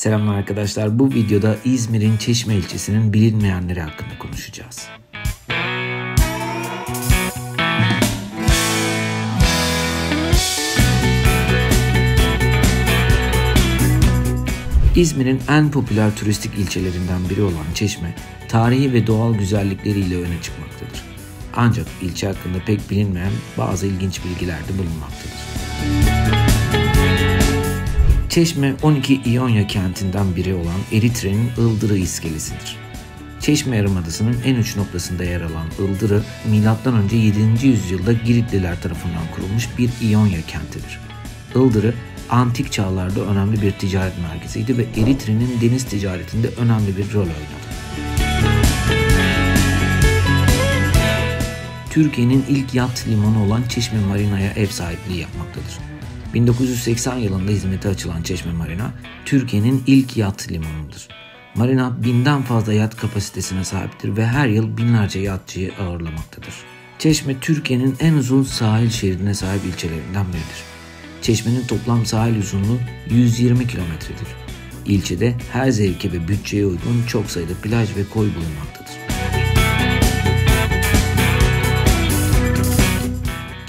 Selamlar arkadaşlar. Bu videoda İzmir'in Çeşme ilçesinin bilinmeyenleri hakkında konuşacağız. İzmir'in en popüler turistik ilçelerinden biri olan Çeşme, tarihi ve doğal güzellikleriyle öne çıkmaktadır. Ancak ilçe hakkında pek bilinmeyen bazı ilginç bilgiler de bulunmaktadır. Çeşme, 12 İonya kentinden biri olan Eritre'nin Ildırı iskelesidir. Çeşme Yarımadası'nın en uç noktasında yer alan Ildırı, M.Ö. 7. yüzyılda Giritliler tarafından kurulmuş bir İonya kentidir. Ildırı, antik çağlarda önemli bir ticaret merkeziydi ve Eritre'nin deniz ticaretinde önemli bir rol oynadı. Türkiye'nin ilk yat limanı olan Çeşme Marina'ya ev sahipliği yapmaktadır. 1980 yılında hizmete açılan Çeşme Marina, Türkiye'nin ilk yat limanıdır. Marina 1000'den fazla yat kapasitesine sahiptir ve her yıl binlerce yatçıyı ağırlamaktadır. Çeşme, Türkiye'nin en uzun sahil şeridine sahip ilçelerinden biridir. Çeşme'nin toplam sahil uzunluğu 120 kilometredir. İlçede her zevke ve bütçeye uygun çok sayıda plaj ve koy bulunmaktadır.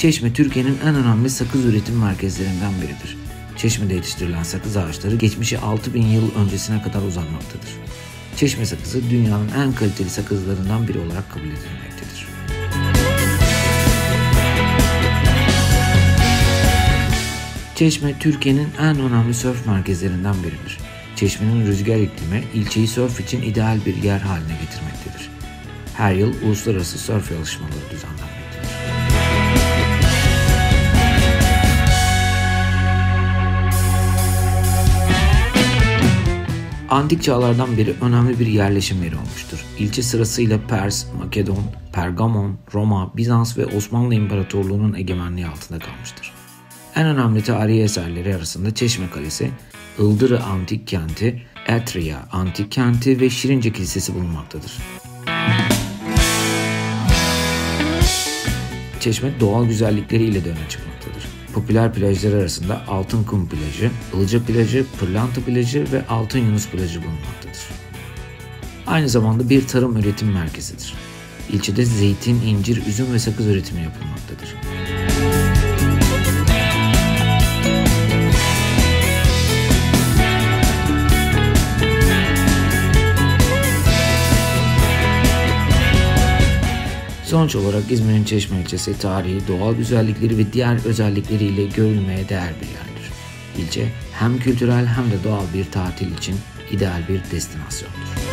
Çeşme, Türkiye'nin en önemli sakız üretim merkezlerinden biridir. Çeşme'de yetiştirilen sakız ağaçları geçmişi 6000 yıl öncesine kadar uzanmaktadır. Çeşme sakızı dünyanın en kaliteli sakızlarından biri olarak kabul edilmektedir. Çeşme, Türkiye'nin en önemli sörf merkezlerinden biridir. Çeşme'nin rüzgar iklimi ilçeyi sörf için ideal bir yer haline getirmektedir. Her yıl uluslararası sörf yarışmaları düzenlenmektedir. Antik çağlardan beri önemli bir yerleşim yeri olmuştur. İlçe sırasıyla Pers, Makedon, Pergamon, Roma, Bizans ve Osmanlı İmparatorluğu'nun egemenliği altında kalmıştır. En önemli tarihi eserleri arasında Çeşme Kalesi, Ildırı Antik Kenti, Etria Antik Kenti ve Şirince Kilisesi bulunmaktadır. Çeşme doğal güzellikleriyle de öne çıkmaktadır. Popüler plajlar arasında Altın Kum Plajı, Ilca Plajı, Pırlanta Plajı ve Altın Yunus Plajı bulunmaktadır. Aynı zamanda bir tarım üretim merkezidir. İlçede zeytin, incir, üzüm ve sakız üretimi yapılmaktadır. Sonuç olarak İzmir'in Çeşme ilçesi tarihi, doğal güzellikleri ve diğer özellikleriyle görülmeye değer bir yerdir. İlçe hem kültürel hem de doğal bir tatil için ideal bir destinasyondur.